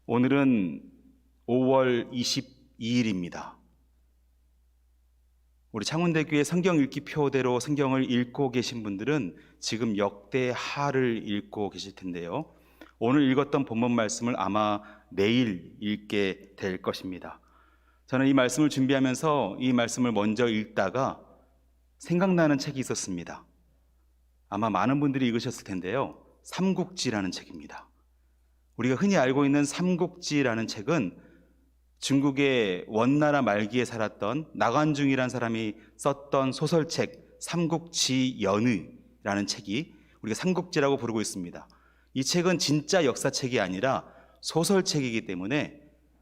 오늘은 5월 22일입니다. 우리 창원대교회 성경 읽기 표대로 성경을 읽고 계신 분들은 지금 역대하를 읽고 계실 텐데요. 오늘 읽었던 본문 말씀을 아마 내일 읽게 될 것입니다. 저는 이 말씀을 준비하면서 이 말씀을 먼저 읽다가 생각나는 책이 있었습니다. 아마 많은 분들이 읽으셨을 텐데요. 삼국지라는 책입니다. 우리가 흔히 알고 있는 삼국지라는 책은 중국의 원나라 말기에 살았던 나관중이라는 사람이 썼던 소설책 삼국지연의라는 책이 우리가 삼국지라고 부르고 있습니다. 이 책은 진짜 역사책이 아니라 소설책이기 때문에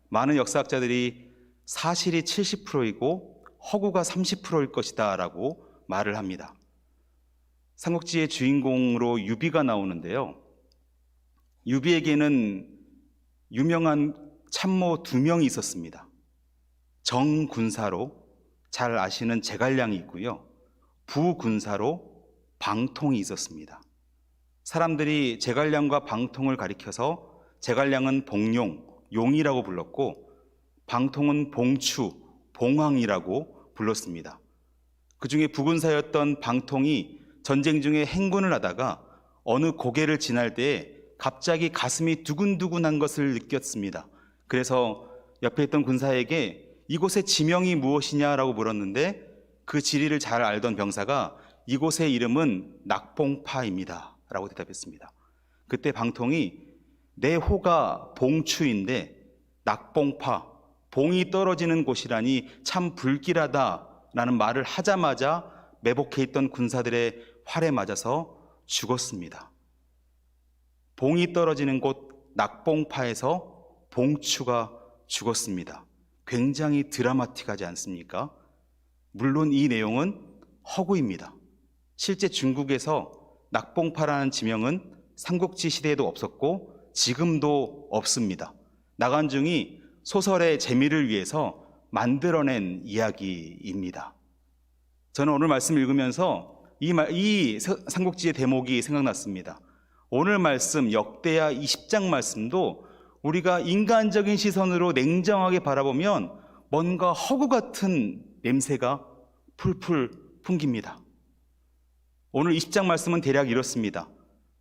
많은 역사학자들이 사실이 70%이고 허구가 30%일 것이다 라고 말을 합니다. 삼국지의 주인공으로 유비가 나오는데요. 유비에게는 유명한 참모 2명이 있었습니다. 정군사로 잘 아시는 제갈량이 있고요. 부군사로 방통이 있었습니다. 사람들이 제갈량과 방통을 가리켜서 제갈량은 봉용, 용이라고 불렀고 방통은 봉추, 봉황이라고 불렀습니다. 그 중에 부군사였던 방통이 전쟁 중에 행군을 하다가 어느 고개를 지날 때에 갑자기 가슴이 두근두근한 것을 느꼈습니다. 그래서 옆에 있던 군사에게 이곳의 지명이 무엇이냐라고 물었는데 그 지리를 잘 알던 병사가 이곳의 이름은 낙봉파입니다 라고 대답했습니다. 그때 방통이 내 호가 봉추인데 낙봉파, 봉이 떨어지는 곳이라니 참 불길하다 라는 말을 하자마자 매복해 있던 군사들의 활에 맞아서 죽었습니다. 봉이 떨어지는 곳 낙봉파에서 봉추가 죽었습니다. 굉장히 드라마틱하지 않습니까? 물론 이 내용은 허구입니다. 실제 중국에서 낙봉파라는 지명은 삼국지 시대에도 없었고 지금도 없습니다. 나관중이 소설의 재미를 위해서 만들어낸 이야기입니다. 저는 오늘 말씀 읽으면서 이 삼국지의 대목이 생각났습니다. 오늘 말씀 역대하 20장 말씀도 우리가 인간적인 시선으로 냉정하게 바라보면 뭔가 허구 같은 냄새가 풀풀 풍깁니다. 오늘 20장 말씀은 대략 이렇습니다.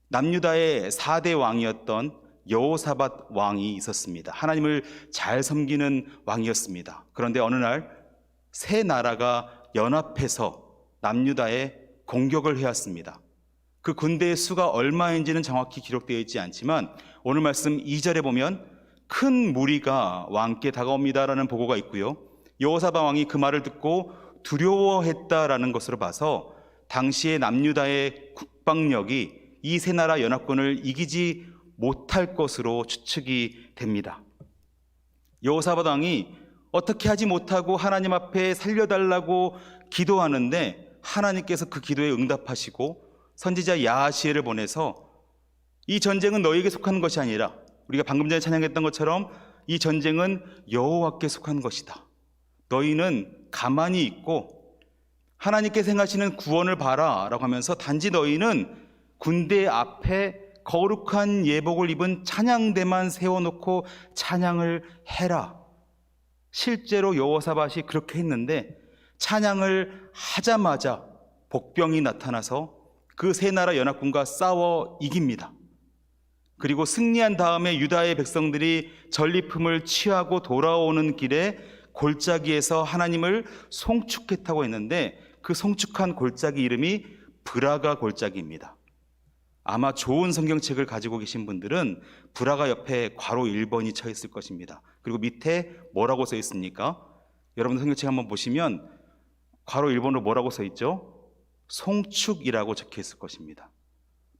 남유다의 4대 왕이었던 여호사밧 왕이 있었습니다. 하나님을 잘 섬기는 왕이었습니다. 그런데 어느 날 세 나라가 연합해서 남유다에 공격을 해왔습니다. 그 군대의 수가 얼마인지는 정확히 기록되어 있지 않지만 오늘 말씀 2절에 보면 큰 무리가 왕께 다가옵니다라는 보고가 있고요. 여호사밧 왕이 그 말을 듣고 두려워했다라는 것으로 봐서 당시의 남유다의 국방력이 이 세 나라 연합군을 이기지 못할 것으로 추측이 됩니다. 여호사밧 왕이 어떻게 하지 못하고 하나님 앞에 살려달라고 기도하는데 하나님께서 그 기도에 응답하시고 선지자 야하시엘을 보내서 이 전쟁은 너에게 속한 것이 아니라 우리가 방금 전에 찬양했던 것처럼 이 전쟁은 여호와께 속한 것이다. 너희는 가만히 있고 하나님께서 행하시는 구원을 봐라 라고 하면서 단지 너희는 군대 앞에 거룩한 예복을 입은 찬양대만 세워놓고 찬양을 해라. 실제로 여호사밧이 그렇게 했는데 찬양을 하자마자 복병이 나타나서 그 세 나라 연합군과 싸워 이깁니다. 그리고 승리한 다음에 유다의 백성들이 전리품을 취하고 돌아오는 길에 골짜기에서 하나님을 송축했다고 했는데 그 송축한 골짜기 이름이 브라가 골짜기입니다. 아마 좋은 성경책을 가지고 계신 분들은 브라가 옆에 괄호 1번이 쳐 있을 것입니다. 그리고 밑에 뭐라고 써 있습니까? 여러분 성경책 한번 보시면 괄호 1번으로 뭐라고 써 있죠? 송축이라고 적혀 있을 것입니다.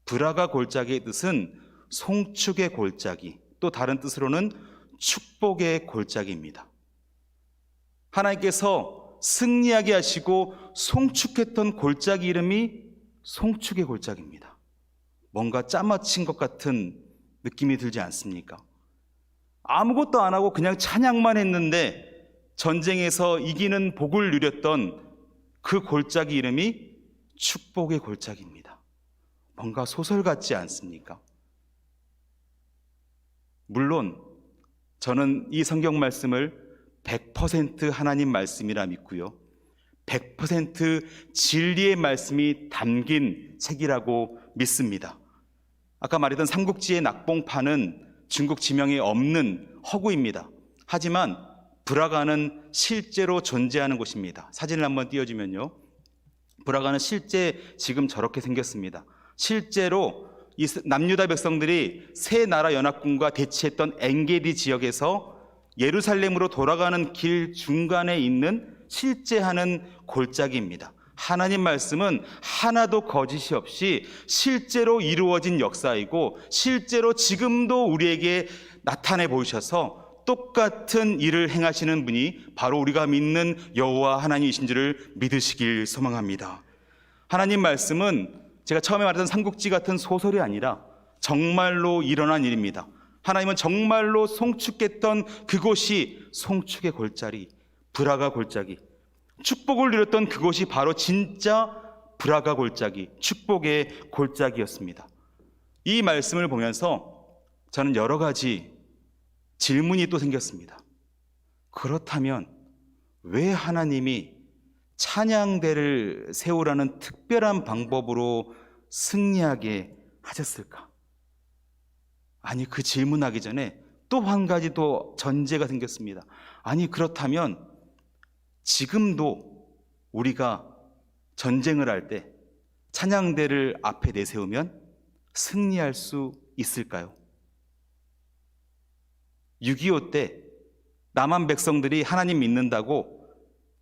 브라가 골짜기의 뜻은 송축의 골짜기, 또 다른 뜻으로는 축복의 골짜기입니다. 하나님께서 승리하게 하시고 송축했던 골짜기 이름이 송축의 골짜기입니다. 뭔가 짜맞힌 것 같은 느낌이 들지 않습니까? 아무것도 안 하고 그냥 찬양만 했는데 전쟁에서 이기는 복을 누렸던 그 골짜기 이름이 축복의 골짜기입니다. 뭔가 소설 같지 않습니까? 물론 저는 이 성경 말씀을 100% 하나님 말씀이라 믿고요. 100% 진리의 말씀이 담긴 책이라고 믿습니다. 아까 말했던 삼국지의 낙봉판은 중국 지명에 없는 허구입니다. 하지만 브라가는 실제로 존재하는 곳입니다. 사진을 한번 띄워주면요. 브라가는 실제 지금 저렇게 생겼습니다. 실제로 이 남유다 백성들이 세 나라 연합군과 대치했던 엔게디 지역에서 예루살렘으로 돌아가는 길 중간에 있는 실제 하는 골짜기입니다. 하나님 말씀은 하나도 거짓이 없이 실제로 이루어진 역사이고 실제로 지금도 우리에게 나타내 보이셔서 똑같은 일을 행하시는 분이 바로 우리가 믿는 여호와 하나님이신 줄을 믿으시길 소망합니다. 하나님 말씀은 제가 처음에 말했던 삼국지 같은 소설이 아니라 정말로 일어난 일입니다. 하나님은 정말로 송축했던 그곳이 송축의 골짜기, 브라가 골짜기, 축복을 누렸던 그곳이 바로 진짜 브라가 골짜기, 축복의 골짜기였습니다. 이 말씀을 보면서 저는 여러 가지 질문이 또 생겼습니다. 그렇다면 왜 하나님이 찬양대를 세우라는 특별한 방법으로 승리하게 하셨을까? 아니, 그 질문하기 전에 또 한 가지 또 전제가 생겼습니다. 아니, 그렇다면 지금도 우리가 전쟁을 할 때 찬양대를 앞에 내세우면 승리할 수 있을까요? 6.25 때 남한 백성들이 하나님 믿는다고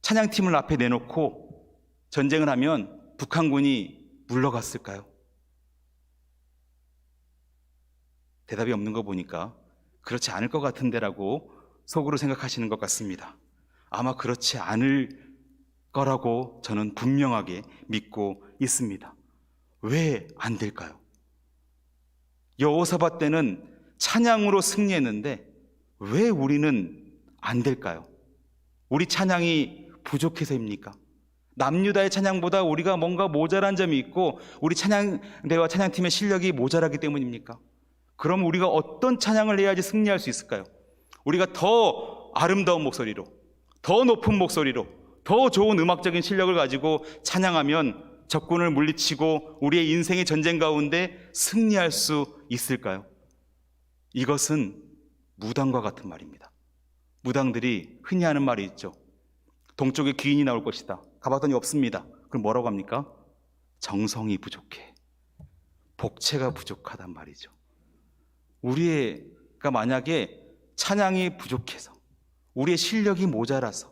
찬양팀을 앞에 내놓고 전쟁을 하면 북한군이 물러갔을까요? 대답이 없는 거 보니까 그렇지 않을 것 같은데라고 속으로 생각하시는 것 같습니다. 아마 그렇지 않을 거라고 저는 분명하게 믿고 있습니다. 왜 안 될까요? 여호사밧 때는 찬양으로 승리했는데 왜 우리는 안 될까요? 우리 찬양이 부족해서입니까? 남유다의 찬양보다 우리가 뭔가 모자란 점이 있고 우리 찬양대와 찬양팀의 실력이 모자라기 때문입니까? 그럼 우리가 어떤 찬양을 해야지 승리할 수 있을까요? 우리가 더 아름다운 목소리로, 더 높은 목소리로, 더 좋은 음악적인 실력을 가지고 찬양하면 적군을 물리치고 우리의 인생의 전쟁 가운데 승리할 수 있을까요? 이것은 무당과 같은 말입니다. 무당들이 흔히 하는 말이 있죠. 동쪽에 귀인이 나올 것이다. 가봤더니 없습니다. 그럼 뭐라고 합니까? 정성이 부족해. 복체가 부족하단 말이죠. 우리가 만약에 찬양이 부족해서 우리의 실력이 모자라서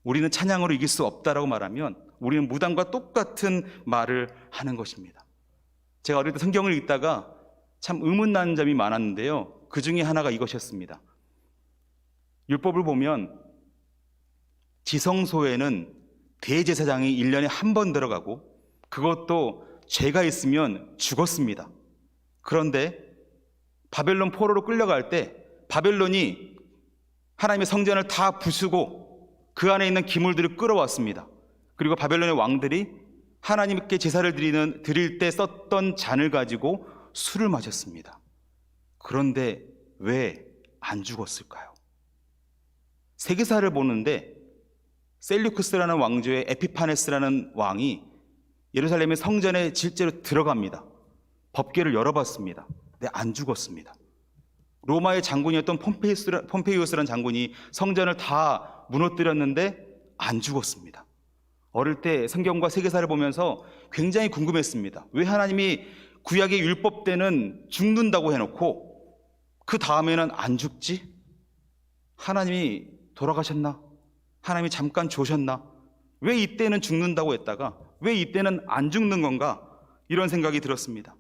우리는 찬양으로 이길 수 없다라고 말하면 우리는 무당과 똑같은 말을 하는 것입니다. 제가 어릴 때 성경을 읽다가 참 의문나는 점이 많았는데요. 그 중에 하나가 이것이었습니다. 율법을 보면 지성소에는 대제사장이 1년에 한 번 들어가고 그것도 죄가 있으면 죽었습니다. 그런데 바벨론 포로로 끌려갈 때 바벨론이 하나님의 성전을 다 부수고 그 안에 있는 기물들을 끌어왔습니다. 그리고 바벨론의 왕들이 하나님께 제사를 드릴 때 썼던 잔을 가지고 술을 마셨습니다. 그런데 왜 안 죽었을까요? 세계사를 보는데 셀류크스라는 왕조의 에피파네스라는 왕이 예루살렘의 성전에 실제로 들어갑니다. 법궤를 열어봤습니다. 근데 안 죽었습니다. 로마의 장군이었던 폼페이우스라는 장군이 성전을 다 무너뜨렸는데 안 죽었습니다. 어릴 때 성경과 세계사를 보면서 굉장히 궁금했습니다. 왜 하나님이 구약의 율법 때는 죽는다고 해놓고 그 다음에는 안 죽지? 하나님이 돌아가셨나? 하나님이 잠깐 조셨나? 왜 이때는 죽는다고 했다가 왜 이때는 안 죽는 건가? 이런 생각이 들었습니다.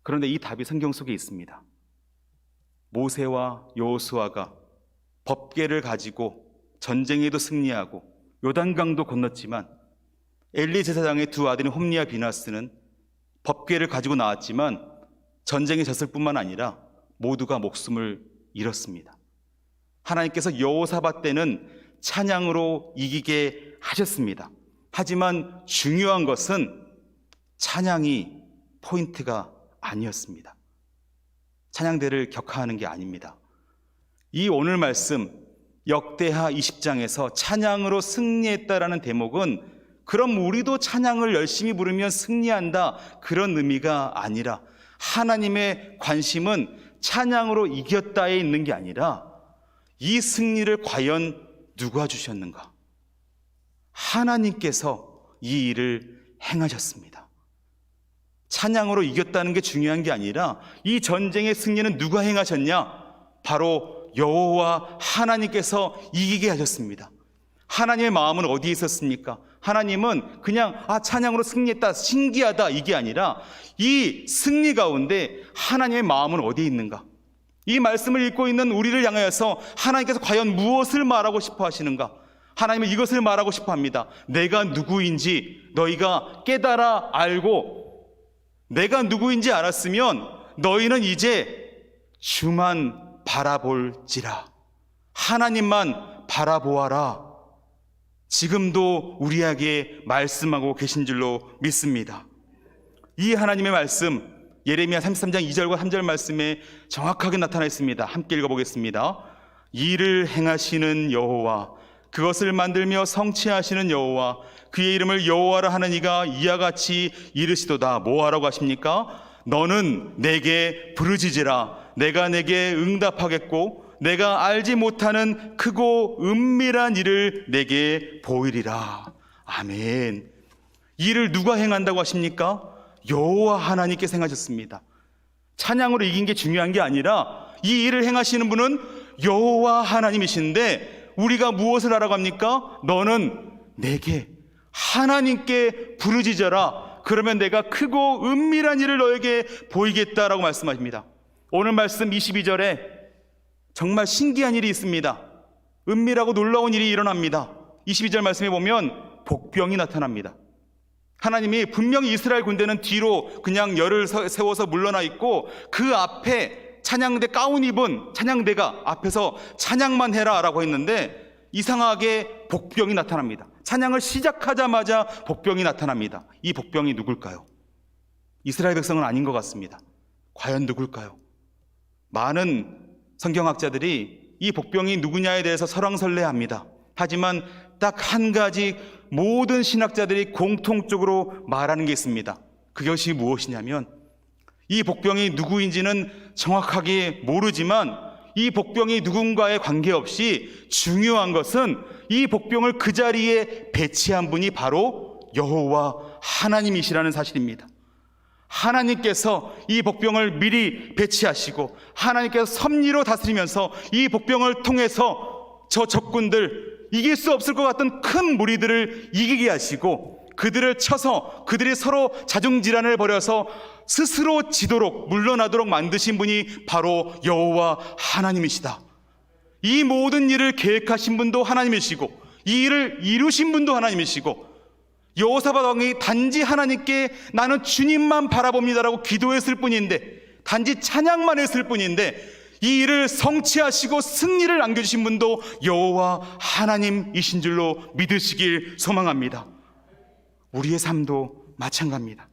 그런데 이 답이 성경 속에 있습니다. 모세와 여호수아가 법궤를 가지고 전쟁에도 승리하고 요단강도 건넜지만 엘리 제사장의 두 아들인 홈리와 비나스는 법궤를 가지고 나왔지만 전쟁에 졌을 뿐만 아니라 모두가 목숨을 잃었습니다. 하나님께서 여호사밧 때는 찬양으로 이기게 하셨습니다. 하지만 중요한 것은 찬양이 포인트가 아니었습니다. 찬양대를 격하하는 게 아닙니다. 이 오늘 말씀 역대하 20장에서 찬양으로 승리했다라는 대목은 그럼 우리도 찬양을 열심히 부르면 승리한다, 그런 의미가 아니라 하나님의 관심은 찬양으로 이겼다에 있는 게 아니라 이 승리를 과연 누가 주셨는가? 하나님께서 이 일을 행하셨습니다. 찬양으로 이겼다는 게 중요한 게 아니라 이 전쟁의 승리는 누가 행하셨냐? 바로 여호와 하나님께서 이기게 하셨습니다. 하나님의 마음은 어디에 있었습니까? 하나님은 그냥 찬양으로 승리했다, 신기하다, 이게 아니라 이 승리 가운데 하나님의 마음은 어디에 있는가? 이 말씀을 읽고 있는 우리를 향하여서 하나님께서 과연 무엇을 말하고 싶어 하시는가? 하나님은 이것을 말하고 싶어 합니다. 내가 누구인지 너희가 깨달아 알고, 내가 누구인지 알았으면 너희는 이제 주만 바라볼지라, 하나님만 바라보아라. 지금도 우리에게 말씀하고 계신 줄로 믿습니다. 이 하나님의 말씀 예레미야 33장 2절과 3절 말씀에 정확하게 나타나 있습니다. 함께 읽어보겠습니다. 이를 행하시는 여호와, 그것을 만들며 성취하시는 여호와, 그의 이름을 여호와라 하는 이가 이와 같이 이르시도다. 뭐 하라고 하십니까? 너는 내게 부르짖으라. 내가 내게 응답하겠고 내가 알지 못하는 크고 은밀한 일을 내게 보이리라. 아멘. 이 일을 누가 행한다고 하십니까? 여호와 하나님께서 행하셨습니다. 찬양으로 이긴 게 중요한 게 아니라 이 일을 행하시는 분은 여호와 하나님이신데 우리가 무엇을 하라고 합니까? 너는 내게, 하나님께 부르짖어라. 그러면 내가 크고 은밀한 일을 너에게 보이겠다라고 말씀하십니다. 오늘 말씀 22절에 정말 신기한 일이 있습니다. 은밀하고 놀라운 일이 일어납니다. 22절 말씀에 보면 복병이 나타납니다. 하나님이 분명히 이스라엘 군대는 뒤로 그냥 열을 세워서 물러나 있고 그 앞에 찬양대 가운 입은 찬양대가 앞에서 찬양만 해라 라고 했는데 이상하게 복병이 나타납니다. 찬양을 시작하자마자 복병이 나타납니다. 이 복병이 누굴까요? 이스라엘 백성은 아닌 것 같습니다. 과연 누굴까요? 많은 성경학자들이 이 복병이 누구냐에 대해서 설왕설래합니다. 하지만 딱 한 가지 모든 신학자들이 공통적으로 말하는 게 있습니다. 그것이 무엇이냐면 이 복병이 누구인지는 정확하게 모르지만 이 복병이 누군가에 관계없이 중요한 것은 이 복병을 그 자리에 배치한 분이 바로 여호와 하나님이시라는 사실입니다. 하나님께서 이 복병을 미리 배치하시고 하나님께서 섭리로 다스리면서 이 복병을 통해서 저 적군들, 이길 수 없을 것 같던 큰 무리들을 이기게 하시고 그들을 쳐서 그들이 서로 자중질환을 벌여서 스스로 지도록 물러나도록 만드신 분이 바로 여호와 하나님이시다. 이 모든 일을 계획하신 분도 하나님이시고 이 일을 이루신 분도 하나님이시고 여호사밧 왕이 단지 하나님께 나는 주님만 바라봅니다라고 기도했을 뿐인데, 단지 찬양만 했을 뿐인데 이 일을 성취하시고 승리를 안겨주신 분도 여호와 하나님이신 줄로 믿으시길 소망합니다. 우리의 삶도 마찬가지입니다.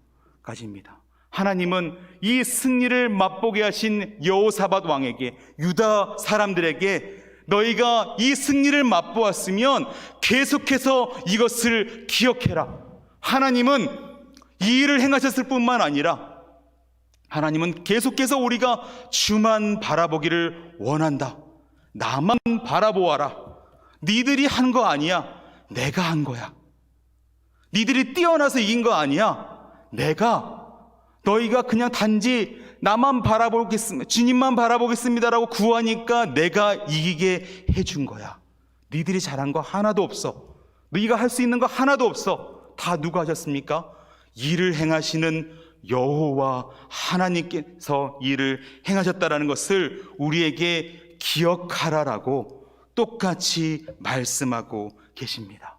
하나님은 이 승리를 맛보게 하신 여호사밧 왕에게, 유다 사람들에게 너희가 이 승리를 맛보았으면 계속해서 이것을 기억해라. 하나님은 이 일을 행하셨을 뿐만 아니라 하나님은 계속해서 우리가 주만 바라보기를 원한다. 나만 바라보아라. 니들이 한 거 아니야. 내가 한 거야. 니들이 뛰어나서 이긴 거 아니야. 너희가 그냥 단지 나만 바라보겠습니다, 주님만 바라보겠습니다라고 구하니까 내가 이기게 해준 거야. 니들이 잘한 거 하나도 없어. 너희가 할 수 있는 거 하나도 없어. 다 누가 하셨습니까? 일을 행하시는 여호와 하나님께서 일을 행하셨다라는 것을 우리에게 기억하라라고 똑같이 말씀하고 계십니다.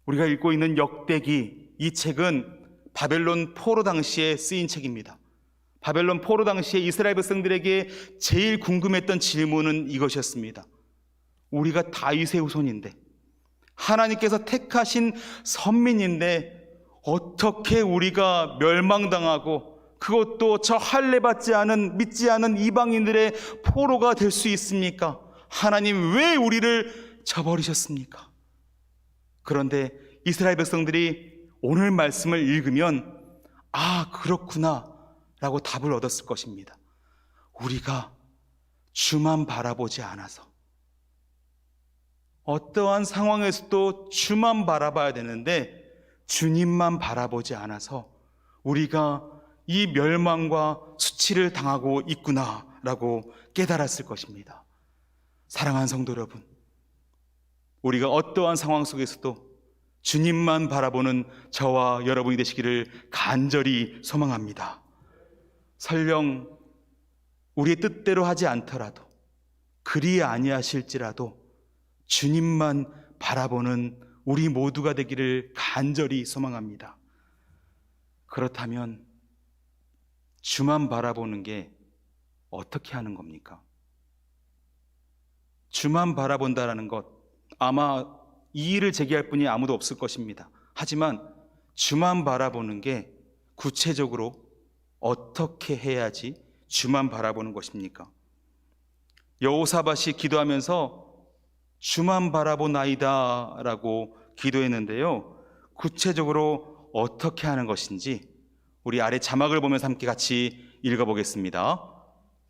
우리가 읽고 있는 역대기, 이 책은 바벨론 포로 당시에 쓰인 책입니다. 바벨론 포로 당시에 이스라엘 백성들에게 제일 궁금했던 질문은 이것이었습니다. 우리가 다윗의 후손인데, 하나님께서 택하신 선민인데 어떻게 우리가 멸망당하고 그것도 저 할례받지 않은, 믿지 않은 이방인들의 포로가 될 수 있습니까? 하나님 왜 우리를 저버리셨습니까? 그런데 이스라엘 백성들이 오늘 말씀을 읽으면 아, 그렇구나 라고 답을 얻었을 것입니다. 우리가 주만 바라보지 않아서, 어떠한 상황에서도 주만 바라봐야 되는데 주님만 바라보지 않아서 우리가 이 멸망과 수치를 당하고 있구나라고 깨달았을 것입니다. 사랑하는 성도 여러분, 우리가 어떠한 상황 속에서도 주님만 바라보는 저와 여러분이 되시기를 간절히 소망합니다. 설령 우리의 뜻대로 하지 않더라도, 그리 아니하실지라도 주님만 바라보는 우리 모두가 되기를 간절히 소망합니다. 그렇다면 주만 바라보는 게 어떻게 하는 겁니까? 주만 바라본다라는 것, 아마 이의를 제기할 분이 아무도 없을 것입니다. 하지만 주만 바라보는 게 구체적으로 어떻게 해야지 주만 바라보는 것입니까? 여호사밧이 기도하면서 주만 바라보나이다 라고 기도했는데요, 구체적으로 어떻게 하는 것인지 우리 아래 자막을 보면서 함께 같이 읽어보겠습니다.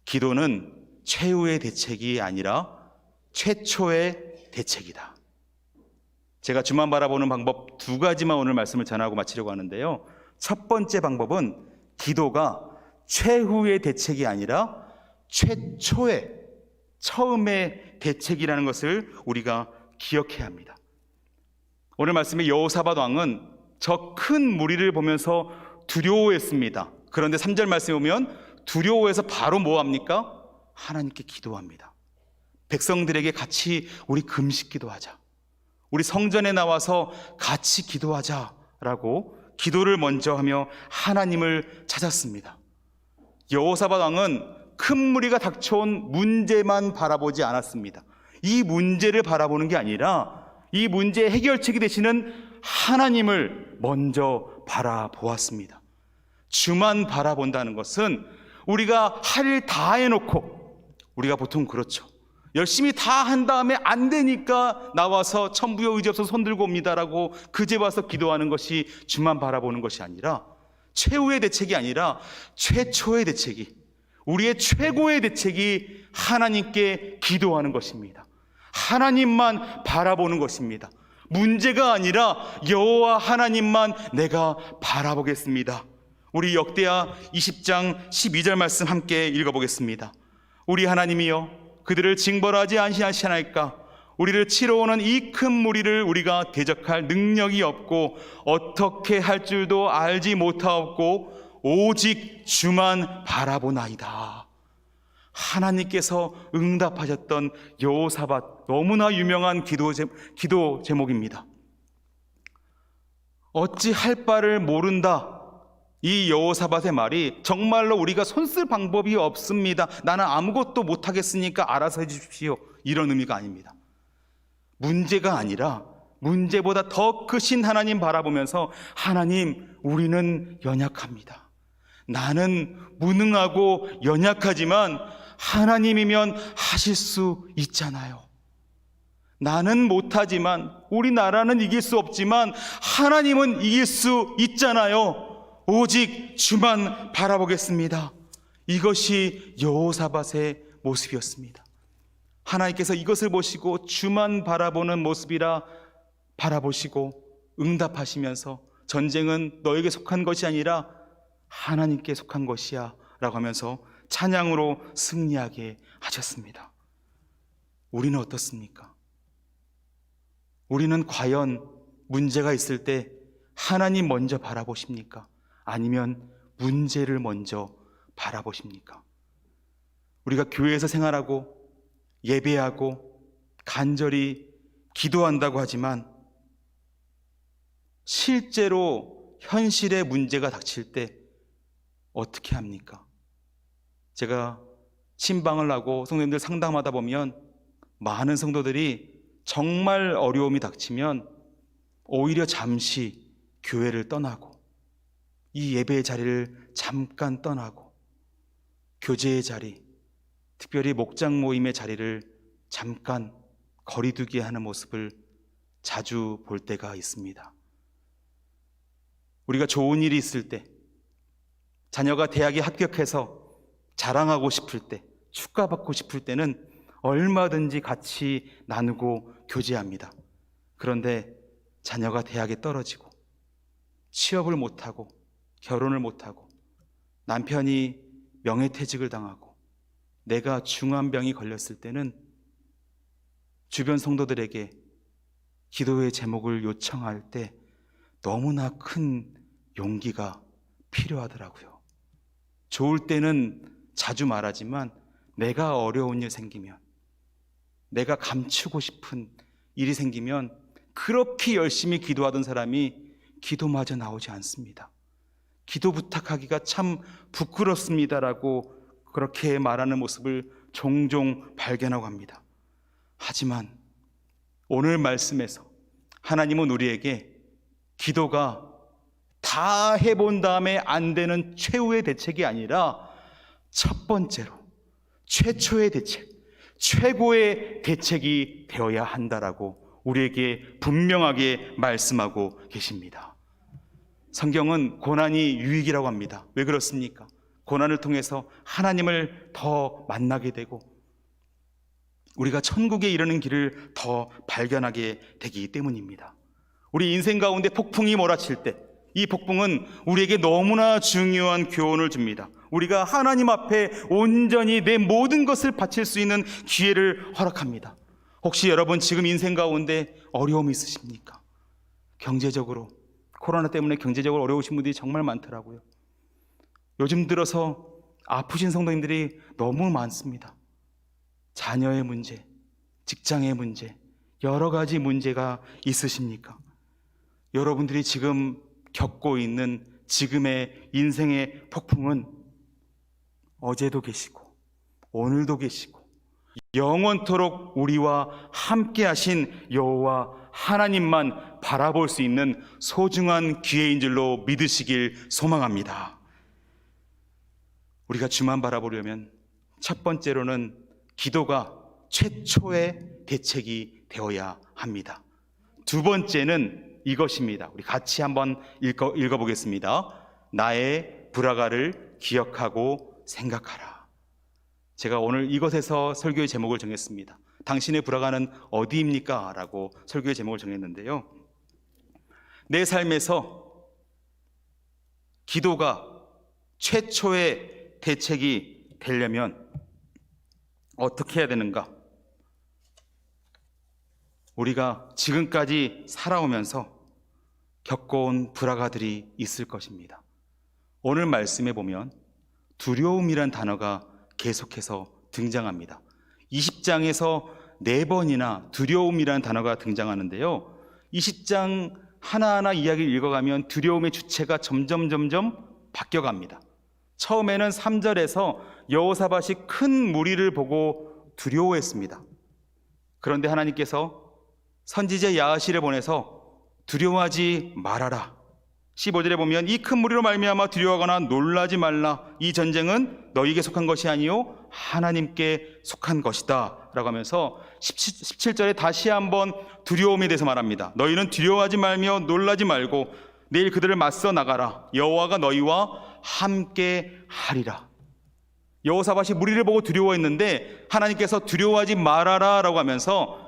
기도는 최후의 대책이 아니라 최초의 대책이다. 제가 주만 바라보는 방법 두 가지만 오늘 말씀을 전하고 마치려고 하는데요, 첫 번째 방법은 기도가 최후의 대책이 아니라 최초의, 처음의 대책이라는 것을 우리가 기억해야 합니다. 오늘 말씀에 여호사밧 왕은 저 큰 무리를 보면서 두려워했습니다. 그런데 3절 말씀에 보면 두려워해서 바로 뭐 합니까? 하나님께 기도합니다. 백성들에게 같이 우리 금식 기도하자, 우리 성전에 나와서 같이 기도하자라고 기도를 먼저 하며 하나님을 찾았습니다. 여호사밧 왕은 큰 무리가 닥쳐온 문제만 바라보지 않았습니다. 이 문제를 바라보는 게 아니라 이 문제의 해결책이 되시는 하나님을 먼저 바라보았습니다. 주만 바라본다는 것은 우리가 할 일 다 해놓고, 우리가 보통 그렇죠, 열심히 다 한 다음에 안 되니까 나와서 천부여 의지없어서 손들고 옵니다라고 그제 와서 기도하는 것이 주만 바라보는 것이 아니라, 최후의 대책이 아니라 최초의 대책이, 우리의 최고의 대책이 하나님께 기도하는 것입니다. 하나님만 바라보는 것입니다. 문제가 아니라 여호와 하나님만 내가 바라보겠습니다. 우리 역대하 20장 12절 말씀 함께 읽어보겠습니다. 우리 하나님이여, 그들을 징벌하지 아니하시나이까? 우리를 치러 오는 이 큰 무리를 우리가 대적할 능력이 없고 어떻게 할 줄도 알지 못하옵고 오직 주만 바라보나이다. 하나님께서 응답하셨던 여호사밧, 너무나 유명한 기도 제목입니다. 어찌 할 바를 모른다, 이 여호사밧의 말이 정말로 우리가 손쓸 방법이 없습니다, 나는 아무것도 못하겠으니까 알아서 해주십시오, 이런 의미가 아닙니다. 문제가 아니라 문제보다 더 크신 하나님 바라보면서, 하나님, 우리는 연약합니다. 나는 무능하고 연약하지만 하나님이면 하실 수 있잖아요. 나는 못하지만, 우리나라는 이길 수 없지만 하나님은 이길 수 있잖아요. 오직 주만 바라보겠습니다. 이것이 여호사밧의 모습이었습니다. 하나님께서 이것을 보시고 주만 바라보는 모습이라 바라보시고 응답하시면서, 전쟁은 너에게 속한 것이 아니라 하나님께 속한 것이야 라고 하면서 찬양으로 승리하게 하셨습니다. 우리는 어떻습니까? 우리는 과연 문제가 있을 때 하나님 먼저 바라보십니까? 아니면 문제를 먼저 바라보십니까? 우리가 교회에서 생활하고 예배하고 간절히 기도한다고 하지만 실제로 현실의 문제가 닥칠 때 어떻게 합니까? 제가 신방을 하고 성도님들 상담하다 보면 많은 성도들이 정말 어려움이 닥치면 오히려 잠시 교회를 떠나고 이 예배의 자리를 잠깐 떠나고 교제의 자리, 특별히 목장 모임의 자리를 잠깐 거리두기 하는 모습을 자주 볼 때가 있습니다. 우리가 좋은 일이 있을 때, 자녀가 대학에 합격해서 자랑하고 싶을 때, 축하받고 싶을 때는 얼마든지 같이 나누고 교제합니다. 그런데 자녀가 대학에 떨어지고 취업을 못하고 결혼을 못하고 남편이 명예퇴직을 당하고 내가 중한 병이 걸렸을 때는 주변 성도들에게 기도의 제목을 요청할 때 너무나 큰 용기가 필요하더라고요. 좋을 때는 자주 말하지만 내가 어려운 일 생기면, 내가 감추고 싶은 일이 생기면 그렇게 열심히 기도하던 사람이 기도마저 나오지 않습니다. 기도 부탁하기가 참 부끄럽습니다라고 그렇게 말하는 모습을 종종 발견하고 합니다. 하지만 오늘 말씀에서 하나님은 우리에게 기도가 다 해본 다음에 안 되는 최후의 대책이 아니라 첫 번째로 최초의 대책, 최고의 대책이 되어야 한다라고 우리에게 분명하게 말씀하고 계십니다. 성경은 고난이 유익이라고 합니다. 왜 그렇습니까? 고난을 통해서 하나님을 더 만나게 되고 우리가 천국에 이르는 길을 더 발견하게 되기 때문입니다. 우리 인생 가운데 폭풍이 몰아칠 때 이 폭풍은 우리에게 너무나 중요한 교훈을 줍니다. 우리가 하나님 앞에 온전히 내 모든 것을 바칠 수 있는 기회를 허락합니다. 혹시 여러분 지금 인생 가운데 어려움이 있으십니까? 경제적으로, 코로나 때문에 경제적으로 어려우신 분들이 정말 많더라고요. 요즘 들어서 아프신 성도님들이 너무 많습니다. 자녀의 문제, 직장의 문제, 여러 가지 문제가 있으십니까? 여러분들이 지금 겪고 있는 지금의 인생의 폭풍은 어제도 계시고 오늘도 계시고 영원토록 우리와 함께 하신 여호와 하나님만 바라볼 수 있는 소중한 기회인 줄로 믿으시길 소망합니다. 우리가 주만 바라보려면 첫 번째로는 기도가 최초의 대책이 되어야 합니다. 두 번째는 이것입니다. 우리 같이 한번 읽어보겠습니다. 나의 불화가를 기억하고 생각하라. 제가 오늘 이것에서 설교의 제목을 정했습니다. 당신의 불화가는 어디입니까? 라고 설교의 제목을 정했는데요. 내 삶에서 기도가 최초의 대책이 되려면 어떻게 해야 되는가? 우리가 지금까지 살아오면서 겪어온 불화가들이 있을 것입니다. 오늘 말씀에 보면 두려움이란 단어가 계속해서 등장합니다. 20장에서 4번이나 두려움이라는 단어가 등장하는데요. 20장 하나하나 이야기를 읽어가면 두려움의 주체가 점점 바뀌어갑니다. 처음에는 3절에서 여호사밧이 큰 무리를 보고 두려워했습니다. 그런데 하나님께서 선지자 야하시를 보내서 두려워하지 말아라. 15절에 보면 이 큰 무리로 말미암아 두려워하거나 놀라지 말라. 이 전쟁은 너희에게 속한 것이 아니요 하나님께 속한 것이다 라고 하면서 17절에 다시 한번 두려움에 대해서 말합니다. 너희는 두려워하지 말며 놀라지 말고 내일 그들을 맞서 나가라. 여호와가 너희와 함께 하리라. 여호사밧이 무리를 보고 두려워했는데 하나님께서 두려워하지 말아라 라고 하면서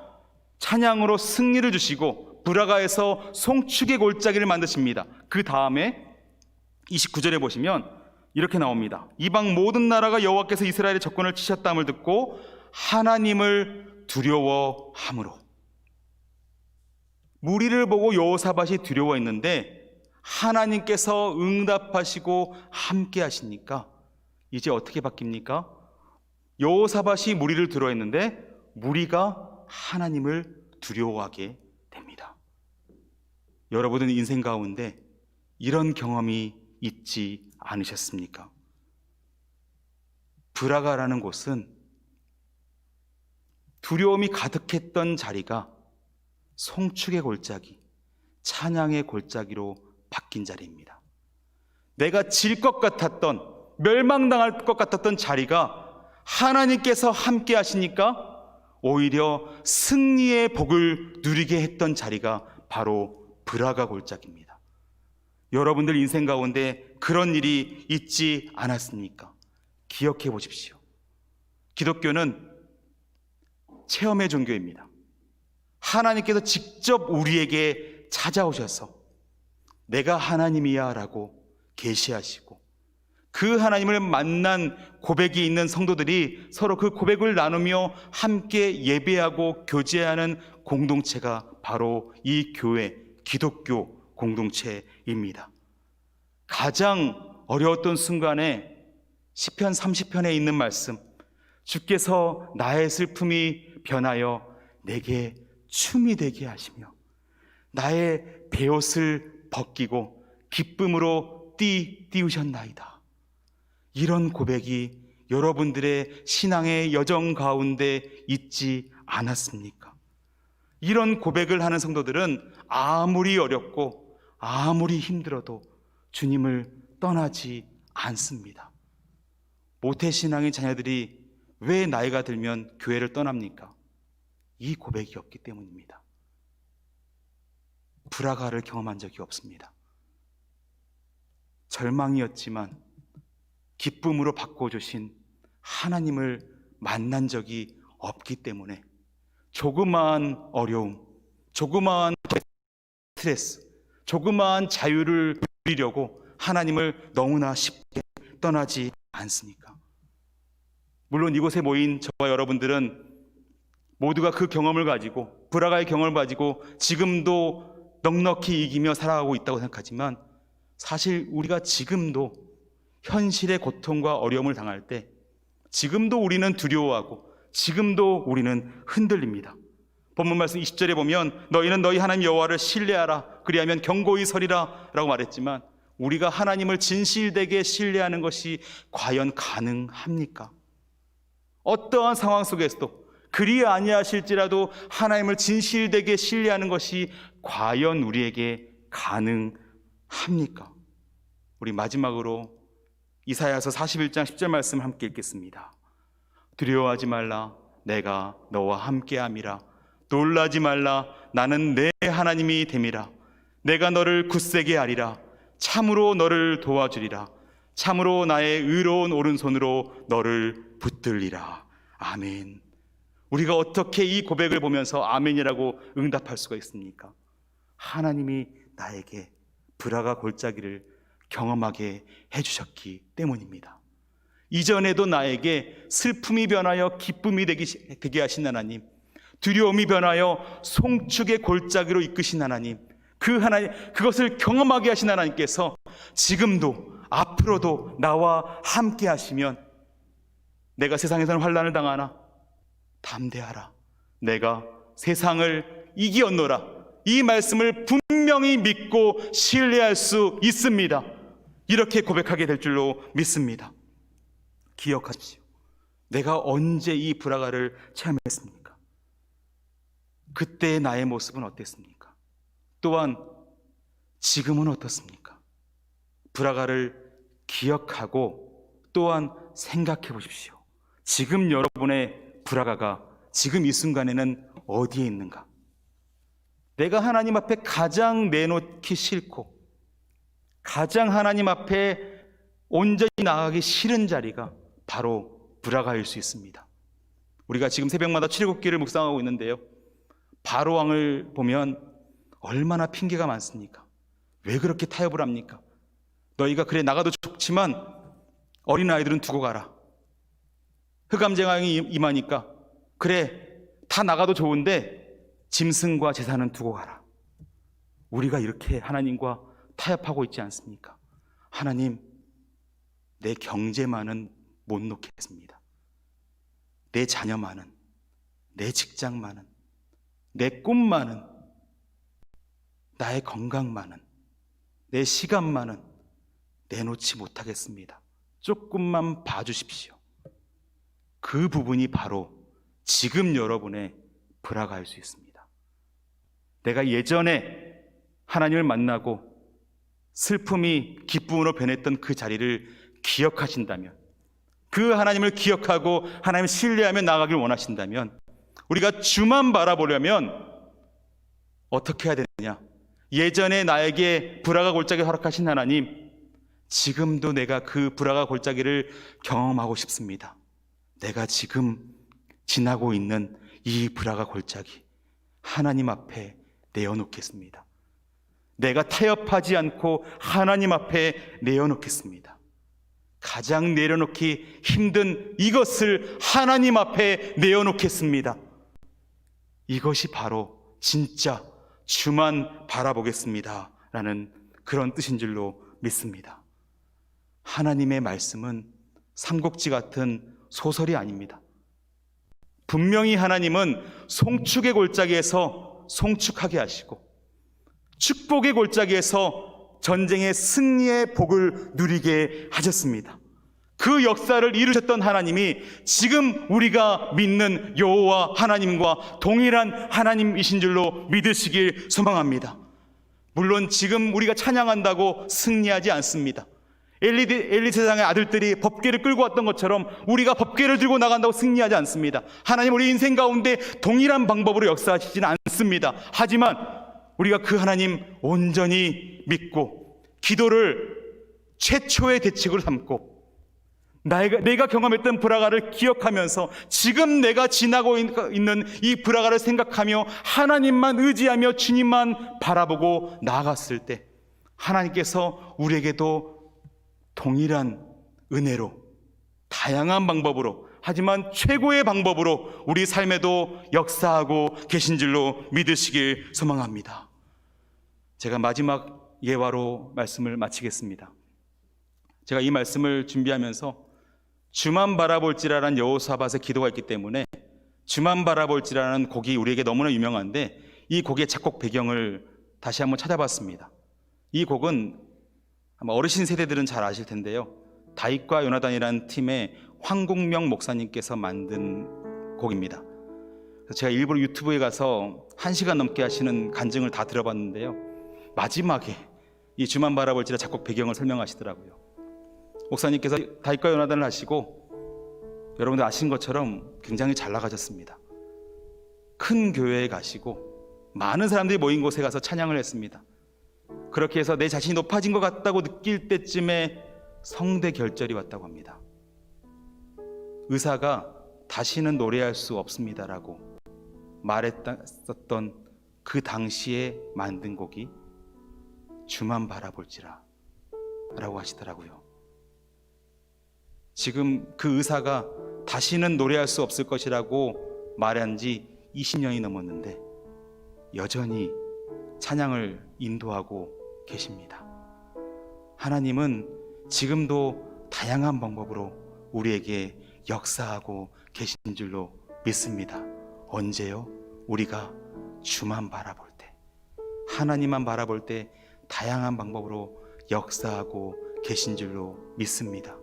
찬양으로 승리를 주시고 브라가에서 송축의 골짜기를 만드십니다. 그 다음에 29절에 보시면 이렇게 나옵니다. 이방 모든 나라가 여호와께서 이스라엘의 적군을 치셨다함을 듣고 하나님을 두려워함으로. 무리를 보고 여호사밧이 두려워했는데 하나님께서 응답하시고 함께 하시니까 이제 어떻게 바뀝니까? 여호사밧이 무리를 두려워했는데 무리가 하나님을 두려워하게 됩니다. 여러분은 인생 가운데 이런 경험이 있지 않으셨습니까? 브라가라는 곳은 두려움이 가득했던 자리가 송축의 골짜기, 찬양의 골짜기로 바뀐 자리입니다. 내가 질 것 같았던, 멸망당할 것 같았던 자리가 하나님께서 함께 하시니까 오히려 승리의 복을 누리게 했던 자리가 바로 브라가 골짜기입니다. 여러분들 인생 가운데 그런 일이 있지 않았습니까? 기억해 보십시오. 기독교는 체험의 종교입니다. 하나님께서 직접 우리에게 찾아오셔서 내가 하나님이야 라고 계시하시고, 그 하나님을 만난 고백이 있는 성도들이 서로 그 고백을 나누며 함께 예배하고 교제하는 공동체가 바로 이 교회, 기독교 공동체입니다. 가장 어려웠던 순간에 시편 30편에 있는 말씀, 주께서 나의 슬픔이 변하여 내게 춤이 되게 하시며 나의 베옷을 벗기고 기쁨으로 띄우셨나이다. 이런 고백이 여러분들의 신앙의 여정 가운데 있지 않았습니까? 이런 고백을 하는 성도들은 아무리 어렵고 아무리 힘들어도 주님을 떠나지 않습니다. 모태신앙의 자녀들이 왜 나이가 들면 교회를 떠납니까? 이 고백이 없기 때문입니다. 브라가를 경험한 적이 없습니다. 절망이었지만 기쁨으로 바꿔주신 하나님을 만난 적이 없기 때문에 조그마한 어려움, 조그마한 스트레스, 조그마한 자유를 누리려고 하나님을 너무나 쉽게 떠나지 않습니까? 물론 이곳에 모인 저와 여러분들은 모두가 그 경험을 가지고, 브라가의 경험을 가지고 지금도 넉넉히 이기며 살아가고 있다고 생각하지만, 사실 우리가 지금도 현실의 고통과 어려움을 당할 때 지금도 우리는 두려워하고 지금도 우리는 흔들립니다. 본문 말씀 20절에 보면 너희는 너희 하나님 여호와를 신뢰하라 그리하면 견고히 서리라 라고 말했지만, 우리가 하나님을 진실되게 신뢰하는 것이 과연 가능합니까? 어떠한 상황 속에서도 그리 아니하실지라도 하나님을 진실되게 신뢰하는 것이 과연 우리에게 가능합니까? 우리 마지막으로 이사야서 41장 10절 말씀 함께 읽겠습니다. 두려워하지 말라 내가 너와 함께함이라. 놀라지 말라 나는 내 하나님이 됨이라. 내가 너를 굳세게 하리라. 참으로 너를 도와주리라. 참으로 나의 의로운 오른손으로 너를 붙들리라. 아멘. 우리가 어떻게 이 고백을 보면서 아멘이라고 응답할 수가 있습니까? 하나님이 나에게 브라가 골짜기를 경험하게 해주셨기 때문입니다. 이전에도 나에게 슬픔이 변하여 기쁨이 되게 하신 하나님, 두려움이 변하여 송축의 골짜기로 이끄신 하나님, 그 하나님, 그것을 경험하게 하신 하나님께서 지금도 앞으로도 나와 함께 하시면 내가 세상에서는 환난을 당하나 담대하라 내가 세상을 이기었노라, 이 말씀을 분명히 믿고 신뢰할 수 있습니다. 이렇게 고백하게 될 줄로 믿습니다. 기억하십시오. 내가 언제 이 브라가를 체험했습니까? 그때의 나의 모습은 어땠습니까? 또한 지금은 어떻습니까? 브라가를 기억하고 또한 생각해 보십시오. 지금 여러분의 브라가가 지금 이 순간에는 어디에 있는가? 내가 하나님 앞에 가장 내놓기 싫고 가장 하나님 앞에 온전히 나가기 싫은 자리가 바로 브라가일 수 있습니다. 우리가 지금 새벽마다 출애굽기를 묵상하고 있는데요, 바로왕을 보면 얼마나 핑계가 많습니까? 왜 그렇게 타협을 합니까? 너희가 그래 나가도 좋지만 어린아이들은 두고 가라. 흑암쟁왕이 임하니까 그래 다 나가도 좋은데 짐승과 제사는 두고 가라. 우리가 이렇게 하나님과 타협하고 있지 않습니까? 하나님, 내 경제만은 못 놓겠습니다. 내 자녀만은, 내 직장만은, 내 꿈만은, 나의 건강만은, 내 시간만은 내놓지 못하겠습니다. 조금만 봐주십시오. 그 부분이 바로 지금 여러분의 브라가일 수 있습니다. 내가 예전에 하나님을 만나고 슬픔이 기쁨으로 변했던 그 자리를 기억하신다면, 그 하나님을 기억하고 하나님을 신뢰하며 나아가길 원하신다면, 우리가 주만 바라보려면 어떻게 해야 되느냐? 예전에 나에게 불화가 골짜기 허락하신 하나님, 지금도 내가 그 불화가 골짜기를 경험하고 싶습니다. 내가 지금 지나고 있는 이 불화가 골짜기 하나님 앞에 내어놓겠습니다. 내가 타협하지 않고 하나님 앞에 내어놓겠습니다. 가장 내려놓기 힘든 이것을 하나님 앞에 내어놓겠습니다. 이것이 바로 진짜 주만 바라보겠습니다 라는 그런 뜻인 줄로 믿습니다. 하나님의 말씀은 삼국지 같은 소설이 아닙니다. 분명히 하나님은 송축의 골짜기에서 송축하게 하시고 축복의 골짜기에서 전쟁의 승리의 복을 누리게 하셨습니다. 그 역사를 이루셨던 하나님이 지금 우리가 믿는 여호와 하나님과 동일한 하나님이신 줄로 믿으시길 소망합니다. 물론 지금 우리가 찬양한다고 승리하지 않습니다. 엘리 세상의 아들들이 법궤를 끌고 왔던 것처럼 우리가 법궤를 들고 나간다고 승리하지 않습니다. 하나님 우리 인생 가운데 동일한 방법으로 역사하시지는 않습니다. 하지만 우리가 그 하나님 온전히 믿고 기도를 최초의 대책으로 삼고 내가 경험했던 불화가를 기억하면서 지금 내가 지나고 있는 이 불화가를 생각하며 하나님만 의지하며 주님만 바라보고 나아갔을 때 하나님께서 우리에게도 동일한 은혜로 다양한 방법으로 하지만 최고의 방법으로 우리 삶에도 역사하고 계신 줄로 믿으시길 소망합니다. 제가 마지막 예화로 말씀을 마치겠습니다. 제가 이 말씀을 준비하면서 주만 바라볼지라는 여호사밧의 기도가 있기 때문에 주만 바라볼지라는 곡이 우리에게 너무나 유명한데 이 곡의 작곡 배경을 다시 한번 찾아봤습니다. 이 곡은 아마 어르신 세대들은 잘 아실 텐데요. 다윗과 요나단이라는 팀의 황국명 목사님께서 만든 곡입니다. 제가 일부러 유튜브에 가서 1시간 넘게 하시는 간증을 다 들어봤는데요. 마지막에 이 주만 바라볼지라 작곡 배경을 설명하시더라고요. 목사님께서 다윗과 요나단을 하시고 여러분들 아신 것처럼 굉장히 잘 나가셨습니다. 큰 교회에 가시고 많은 사람들이 모인 곳에 가서 찬양을 했습니다. 그렇게 해서 내 자신이 높아진 것 같다고 느낄 때쯤에 성대 결절이 왔다고 합니다. 의사가 다시는 노래할 수 없습니다라고 말했었던 그 당시에 만든 곡이 주만 바라볼지라 라고 하시더라고요. 지금 그 의사가 다시는 노래할 수 없을 것이라고 말한 지 20년이 넘었는데 여전히 찬양을 인도하고 계십니다. 하나님은 지금도 다양한 방법으로 우리에게 역사하고 계신 줄로 믿습니다. 언제요? 우리가 주만 바라볼 때, 하나님만 바라볼 때 다양한 방법으로 역사하고 계신 줄로 믿습니다.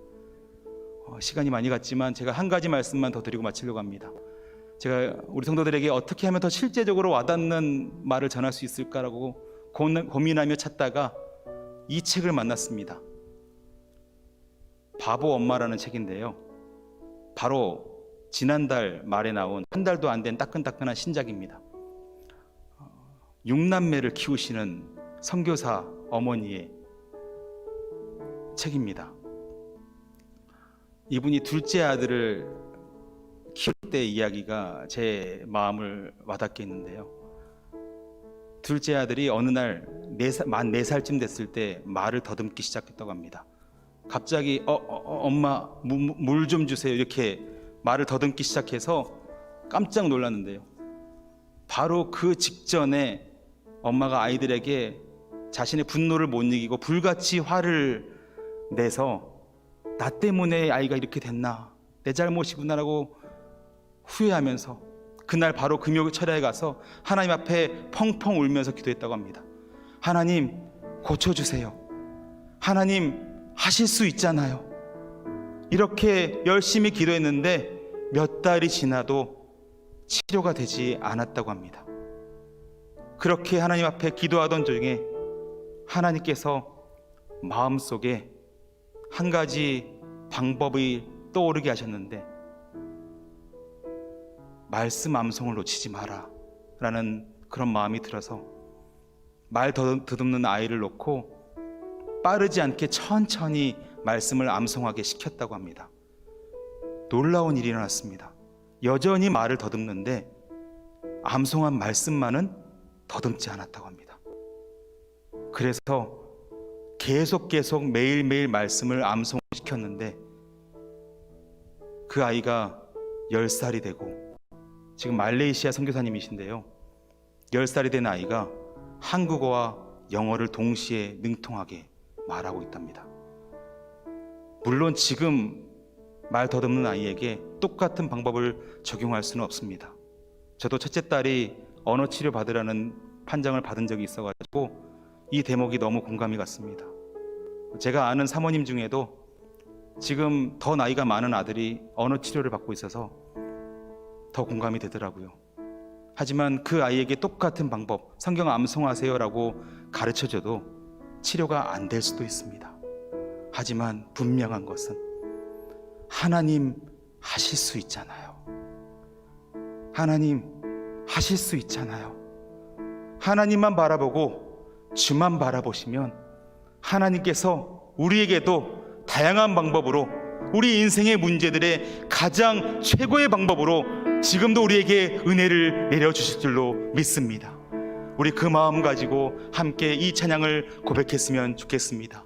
시간이 많이 갔지만 제가 한 가지 말씀만 더 드리고 마치려고 합니다. 제가 우리 성도들에게 어떻게 하면 더 실제적으로 와닿는 말을 전할 수 있을까라고 고민하며 찾다가 이 책을 만났습니다. 바보 엄마라는 책인데요. 바로 지난달 말에 나온 한 달도 안 된 따끈따끈한 신작입니다. 6남매를 키우시는 선교사 어머니의 책입니다. 이분이 둘째 아들을 키울 때 이야기가 제 마음을 와닿게 했는데요. 둘째 아들이 어느 날 만 4살쯤 됐을 때 말을 더듬기 시작했다고 합니다. 갑자기 엄마 물 좀 주세요 이렇게 말을 더듬기 시작해서 깜짝 놀랐는데요. 바로 그 직전에 엄마가 아이들에게 자신의 분노를 못 이기고 불같이 화를 내서 나 때문에 아이가 이렇게 됐나, 내 잘못이구나라고 후회하면서 그날 바로 금요철야에 가서 하나님 앞에 펑펑 울면서 기도했다고 합니다. 하나님 고쳐주세요. 하나님 하실 수 있잖아요. 이렇게 열심히 기도했는데 몇 달이 지나도 치료가 되지 않았다고 합니다. 그렇게 하나님 앞에 기도하던 중에 하나님께서 마음속에 한 가지 방법이 떠오르게 하셨는데, 말씀 암송을 놓치지 마라 라는 그런 마음이 들어서 말 더듬는 아이를 놓고 빠르지 않게 천천히 말씀을 암송하게 시켰다고 합니다. 놀라운 일이 일어났습니다. 여전히 말을 더듬는데 암송한 말씀만은 더듬지 않았다고 합니다. 그래서 계속 매일매일 말씀을 암송시켰는데 그 아이가 10살이 되고, 지금 말레이시아 선교사님이신데요, 10살이 된 아이가 한국어와 영어를 동시에 능통하게 말하고 있답니다. 물론 지금 말 더듬는 아이에게 똑같은 방법을 적용할 수는 없습니다. 저도 첫째 딸이 언어 치료 받으라는 판정을 받은 적이 있어가지고 이 대목이 너무 공감이 갔습니다. 제가 아는 사모님 중에도 지금 더 나이가 많은 아들이 언어 치료를 받고 있어서 더 공감이 되더라고요. 하지만 그 아이에게 똑같은 방법, 성경 암송하세요라고 가르쳐줘도 치료가 안 될 수도 있습니다. 하지만 분명한 것은 하나님 하실 수 있잖아요. 하나님 하실 수 있잖아요. 하나님만 바라보고 주만 바라보시면 하나님께서 우리에게도 다양한 방법으로, 우리 인생의 문제들의 가장 최고의 방법으로 지금도 우리에게 은혜를 내려주실 줄로 믿습니다. 우리 그 마음 가지고 함께 이 찬양을 고백했으면 좋겠습니다.